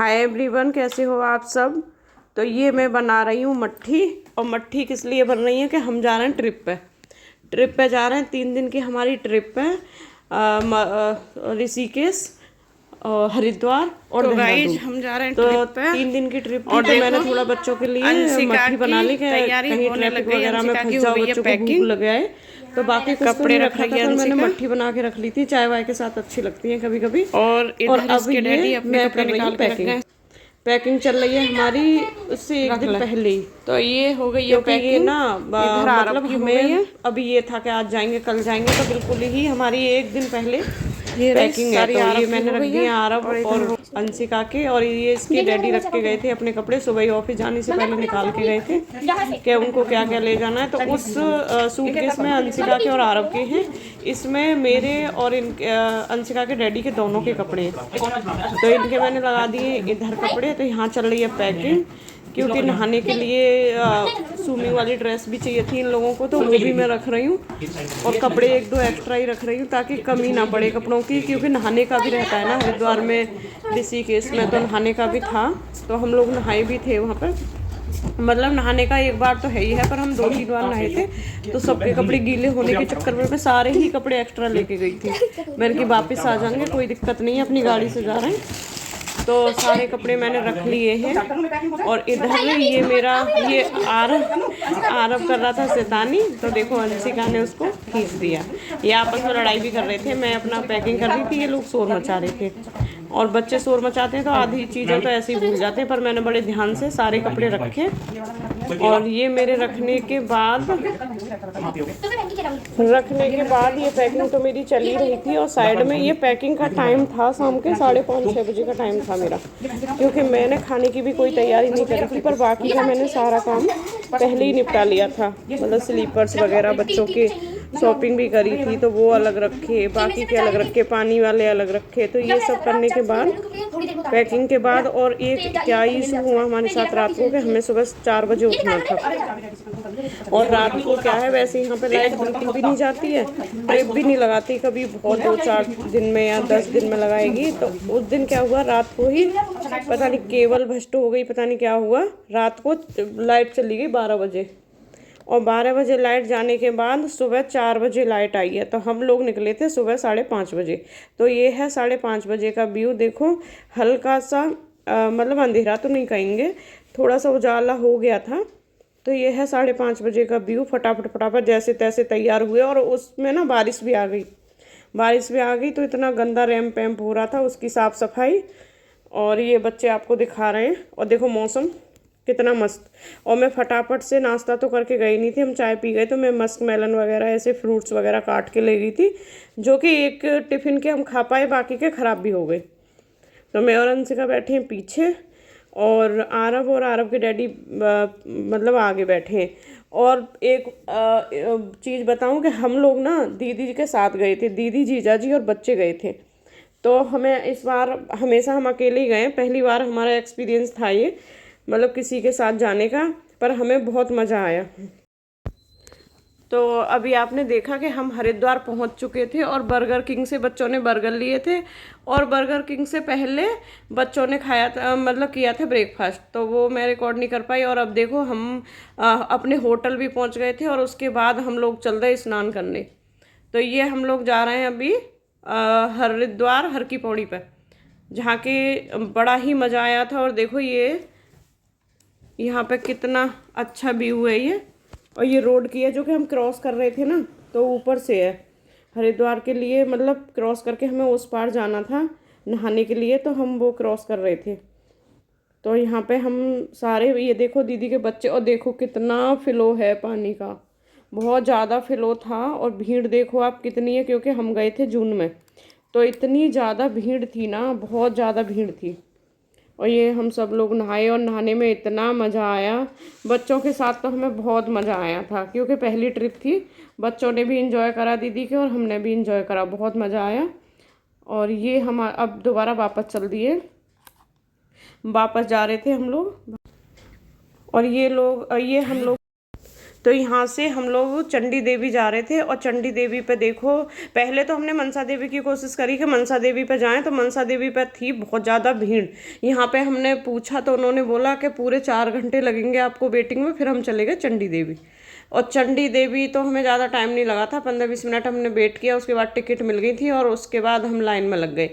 Hi everyone, कैसे हो आप सब। तो ये मैं बना रही हूँ मट्ठी। और मट्ठी किस लिए बन रही है कि हम जा रहे हैं ट्रिप पे जा रहे हैं। 3 दिन की हमारी ट्रिप है ऋषिकेश और हरिद्वार और तो गाइज देहरादून। हम जा रहे हैं तो ट्रिप पे 3 दिन की ट्रिप थी। और तो मैंने देखो, थोड़ा बच्चों के लिए अंशिका मट्ठी बना की ली कि तैयारी कहीं होने ट्रैफिक लग गई। वगैरह में अंशिका की फंस हो जाओ, गई है बच्चों को भूख पैकिंग। लग जाए। तो बाकी कुछ तो कपड़े नहीं रख रखा रही था, है पर मैंने अंशिका। मट्ठी बना के रख ली थी। चाय वाय के साथ अच्छी लगती है कभी कभी। और और इधर अब इसके डैडी ये अपने मैं कपड़े कर रही हूँ निकाल के रख गए। पैकिंग चल रही है हमारी उससे एक रख दिन ले। पहले ही। तो ये हो गई है क्योंकि ये पैकिंग। ना इधर आरब मतलब की हो गई है। हमें अभी ये था कि आज जाएंगे कल जाएंगे, तो बिल्कुल ही हमारी एक दिन पहले ये रही पैकिंग है। सारी तो ये आरब की मैंने हो रख गई दिए है। आरब और और इधर अंशिका के। और ये इसके डैडी रख के गए थे अपने कपड़े, सुबह ही ऑफिस जाने से पहले निकाल के गए थे कि उनको क्या क्या ले जाना है। तो उस सूटकेस में अंशिका के और आरब के हैं। इसमें मेरे और अंशिका के डैडी के दोनों के कपड़े हैं। तो इनके मैंने लगा दिए इधर कपड़े। तो यहाँ चल रही है पैकिंग, क्योंकि नहाने के लिए स्विमिंग वाली ड्रेस भी चाहिए थी इन लोगों को, तो वो भी मैं रख रही हूँ। और कपड़े 1-2 एक्स्ट्रा ही रख रही हूँ ताकि कमी ना पड़े कपड़ों की, क्योंकि नहाने का भी रहता है ना हरिद्वार में, ऋषिकेश में। तो नहाने का भी था, तो हम लोग नहाए भी थे वहाँ पर। मतलब नहाने का एक बार तो है ही है, पर हम 2-3 बार नहाए थे। तो सबके कपड़े गीले होने के चक्कर में मैं सारे ही कपड़े एक्स्ट्रा लेके गई थी। मैंने कि वापस आ जाएंगे, कोई दिक्कत नहीं है, अपनी गाड़ी से जा रहे हैं। तो सारे कपड़े मैंने रख लिए हैं। और इधर ये मेरा ये आरब कर रहा था शैतानी। तो देखो अंशिका ने उसको खींच दिया। ये आपस में लड़ाई भी कर रहे थे, मैं अपना पैकिंग कर रही थी, ये लोग शोर मचा रहे थे। और बच्चे शोर मचाते हैं तो आधी चीज़ें तो ऐसे ही भूल जाते हैं, पर मैंने बड़े ध्यान से सारे कपड़े रखे। और ये मेरे रखने के बाद ये पैकिंग तो मेरी चली रही थी। और साइड में ये पैकिंग का टाइम था शाम के 5:30-6 बजे का टाइम था मेरा, क्योंकि मैंने खाने की भी कोई तैयारी नहीं करी थी। पर बाकी का मैंने सारा काम पहले ही निपटा लिया था। मतलब स्लीपर्स वगैरह बच्चों के शॉपिंग भी करी थी, तो वो अलग रखे, बाकी के अलग रखे, पानी वाले अलग रखे। तो ये सब करने के बाद, पैकिंग के बाद, और एक क्या इशू हुआ हमारे साथ रात को कि हमें सुबह 4 बजे उठना था। और रात को क्या है, वैसे यहाँ पे लाइट बिल्कुल भी नहीं जाती है, ट्रिप भी नहीं लगाती कभी, बहुत 2-4 दिन में या 10 दिन में लगाएगी। तो उस दिन क्या हुआ, रात को ही पता नहीं केबल भ्रष्ट हो गई, पता नहीं क्या हुआ, रात को लाइट चली गई 12 बजे। और 12 बजे लाइट जाने के बाद सुबह 4 बजे लाइट आई है। तो हम लोग निकले थे सुबह 5:30 बजे। तो ये है 5:30 बजे का व्यू। देखो हल्का सा मतलब अंधेरा तो नहीं कहेंगे, थोड़ा सा उजाला हो गया था। तो ये है 5:30 बजे का व्यू। फटाफट जैसे तैसे तैयार हुए। और उसमें ना बारिश भी आ गई, तो इतना गंदा रैम्प वैम्प हो रहा था, उसकी साफ़ सफाई। और ये बच्चे आपको दिखा रहे हैं। और देखो मौसम कितना मस्त। और मैं फटाफट से नाश्ता तो करके गई नहीं थी, हम चाय पी गए। तो मैं मस्क मेलन वगैरह ऐसे फ्रूट्स वगैरह काट के ले गई थी, जो कि एक टिफ़िन के हम खा पाए, बाकी के ख़राब भी हो गए। तो मैं और अंशिका बैठे हैं पीछे, और आरब के डैडी मतलब आगे बैठे हैं। और एक चीज़ बताऊं कि हम लोग ना दीदी जी के साथ गए थे, दीदी जीजा जी और बच्चे गए थे। तो हमें इस बार, हमेशा हम अकेले ही गए, पहली बार हमारा एक्सपीरियंस था ये, मतलब किसी के साथ जाने का। पर हमें बहुत मज़ा आया। तो अभी आपने देखा कि हम हरिद्वार पहुंच चुके थे, और बर्गर किंग से बच्चों ने बर्गर लिए थे। और बर्गर किंग से पहले बच्चों ने खाया था, मतलब किया था ब्रेकफास्ट, तो वो मैं रिकॉर्ड नहीं कर पाई। और अब देखो हम अपने होटल भी पहुंच गए थे, और उसके बाद हम लोग चल रहे स्नान करने। तो ये हम लोग जा रहे हैं अभी हरिद्वार हर की पौड़ी पर, जहाँ के बड़ा ही मज़ा आया था। और देखो ये यहाँ पे कितना अच्छा व्यू है ये। और ये रोड की है जो कि हम क्रॉस कर रहे थे ना, तो ऊपर से है हरिद्वार के लिए, मतलब क्रॉस करके हमें उस पार जाना था नहाने के लिए, तो हम वो क्रॉस कर रहे थे। तो यहाँ पे हम सारे, ये देखो दीदी के बच्चे, और देखो कितना फ्लो है पानी का, बहुत ज़्यादा फ्लो था। और भीड़ देखो आप कितनी है, क्योंकि हम गए थे जून में, तो इतनी ज़्यादा भीड़ थी ना, बहुत ज़्यादा भीड़ थी। और ये हम सब लोग नहाए, और नहाने में इतना मज़ा आया। बच्चों के साथ तो हमें बहुत मज़ा आया था, क्योंकि पहली ट्रिप थी। बच्चों ने भी इंजॉय करा दीदी के, और हमने भी इंजॉय करा, बहुत मज़ा आया। और ये हम अब दोबारा वापस चल दिए, वापस जा रहे थे हम लोग। और ये हम लोग तो यहाँ से हम लोग चंडी देवी जा रहे थे और चंडी देवी पे देखो, पहले तो हमने मनसा देवी की कोशिश करी कि मनसा देवी पे जाएं, तो मनसा देवी पे थी बहुत ज़्यादा भीड़। यहाँ पे हमने पूछा तो उन्होंने बोला कि पूरे 4 घंटे लगेंगे आपको वेटिंग में, फिर हम चले गए चंडी देवी। और चंडी देवी तो हमें ज़्यादा टाइम नहीं लगा था, 15-20 मिनट हमने वेट किया, उसके बाद टिकट मिल गई थी और उसके बाद हम लाइन में लग गए।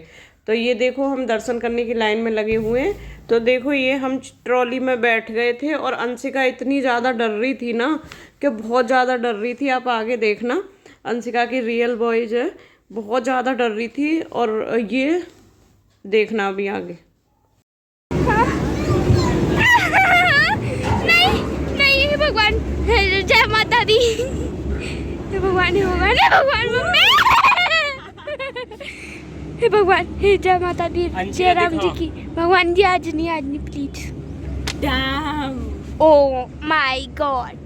तो ये देखो हम दर्शन करने की लाइन में लगे हुए हैं। तो देखो ये हम ट्रॉली में बैठ गए थे और अंशिका इतनी ज़्यादा डर रही थी ना कि बहुत ज़्यादा डर रही थी। आप आगे देखना, अंशिका की रियल वॉइस है, बहुत ज़्यादा डर रही थी। और ये देखना अभी आगे। नहीं भगवान, जय माता दी, हे भगवान, हे भगवान, हे भगवान, मम्मी, हे भगवान, हे जय माता दी, जय राम जी की। भगवान जी आज नहीं please. Oh my God,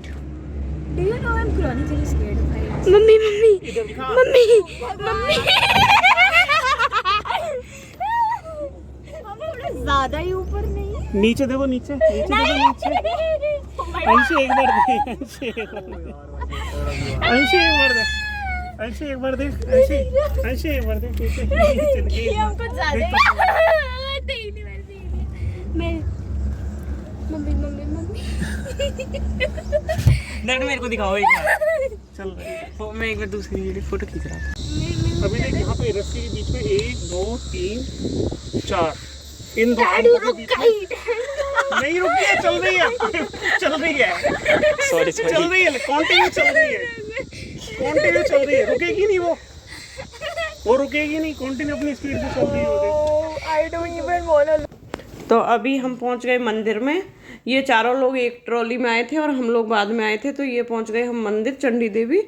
Do you know I'm chronically scared of heights? Mummy mummy mummy mummy, हम थोड़े ज्यादा ही ऊपर नहीं। नीचे देखो, नीचे देखो, नीचे। अंशी एक बार दे, अंशी एक बार दे, अंशी एक बार दे, अंशी एक बार दे, अंशी एक बार दे, नीचे ये हमको ज्यादा मम्मी मम्मी मम्मी डर मेरे को दिखाओ एक बार। चल। मैं एक बार दूसरी फोटो खींच रहा था। अभी देख यहाँ पे रस्सी के बीच में 1 2 3 4, इन दो के बीच में नहीं रुक गया, चल रही है, चल रही है, सॉरी चल रही है, कंटिन्यू चल रही है, कंटिन्यू चल रही है, रुकेगी नहीं वो रुकेगी नहीं, कंटिन्यू अपनी स्पीड से चल रही है। I don't even want. तो अभी हम पहुंच गए मंदिर में। ये चारों लोग एक ट्रॉली में आए थे और हम लोग बाद में आए थे। तो ये पहुंच गए हम मंदिर चंडी देवी।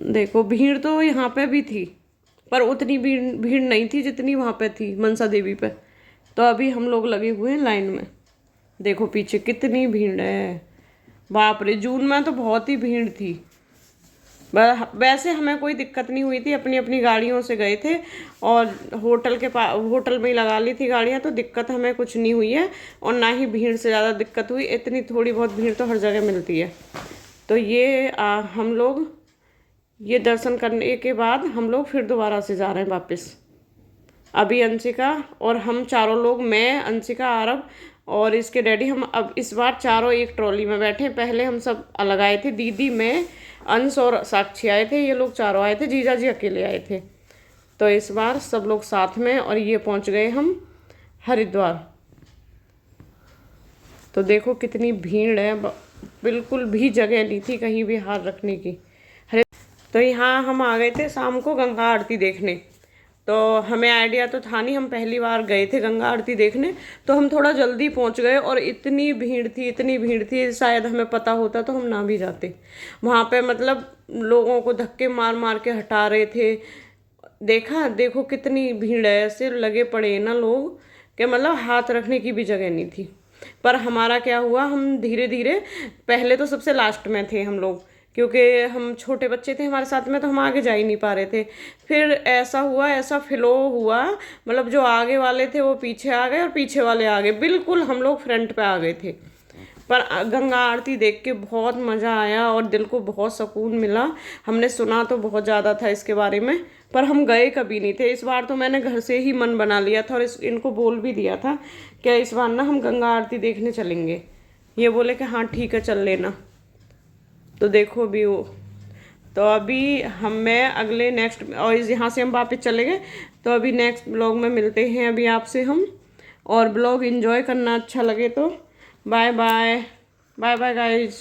देखो भीड़ तो यहाँ पे भी थी, पर उतनी भीड़ नहीं थी जितनी वहाँ पे थी मनसा देवी पे। तो अभी हम लोग लगे हुए हैं लाइन में। देखो पीछे कितनी भीड़ है, बाप रे। जून में तो बहुत ही भीड़ थी। वैसे हमें कोई दिक्कत नहीं हुई थी, अपनी अपनी गाड़ियों से गए थे और होटल में ही लगा ली थी गाड़ियाँ, तो दिक्कत हमें कुछ नहीं हुई है और ना ही भीड़ से ज़्यादा दिक्कत हुई। इतनी थोड़ी बहुत भीड़ तो हर जगह मिलती है। तो ये हम लोग ये दर्शन करने के बाद हम लोग फिर दोबारा से जा रहे हैं वापस। अभी अंशिका और हम चारों लोग, मैं, अंशिका, आरव और इसके डैडी, हम अब इस बार चारों एक ट्रॉली में बैठे। पहले हम सब अलग आए थे, दीदी, मैं, अंश और साक्षी आए थे, ये लोग चारों आए थे, जीजा जी अकेले आए थे। तो इस बार सब लोग साथ में। और ये पहुंच गए हम हरिद्वार। तो देखो कितनी भीड़ है, बिल्कुल भी जगह नहीं थी कहीं भी हाथ रखने की। तो यहाँ हम आ गए थे शाम को गंगा आरती देखने। तो हमें आइडिया तो था नहीं, हम पहली बार गए थे गंगा आरती देखने, तो हम थोड़ा जल्दी पहुंच गए और इतनी भीड़ थी, शायद हमें पता होता तो हम ना भी जाते वहाँ पे। मतलब लोगों को धक्के मार मार के हटा रहे थे। देखो कितनी भीड़ है, ऐसे लगे पड़े ना लोग कि मतलब हाथ रखने की भी जगह नहीं थी। पर हमारा क्या हुआ, हम धीरे धीरे, पहले तो सबसे लास्ट में थे हम लोग, क्योंकि हम छोटे बच्चे थे हमारे साथ में, तो हम आगे जा ही नहीं पा रहे थे। फिर ऐसा फ्लो हुआ, मतलब जो आगे वाले थे वो पीछे आ गए और पीछे वाले आ गए, बिल्कुल हम लोग फ्रंट पे आ गए थे। पर गंगा आरती देख के बहुत मज़ा आया और दिल को बहुत सुकून मिला। हमने सुना तो बहुत ज़्यादा था इसके बारे में, पर हम गए कभी नहीं थे। इस बार तो मैंने घर से ही मन बना लिया था और इनको बोल भी दिया था कि इस बार ना हम गंगा आरती देखने चलेंगे। ये बोले कि हाँ ठीक है चल लेना। तो देखो भी वो, तो अभी मैं अगले नेक्स्ट, और यहाँ से हम वापस चले गए। तो अभी नेक्स्ट ब्लॉग में मिलते हैं अभी आपसे हम। और ब्लॉग एंजॉय करना अच्छा लगे तो bye bye, bye bye guys.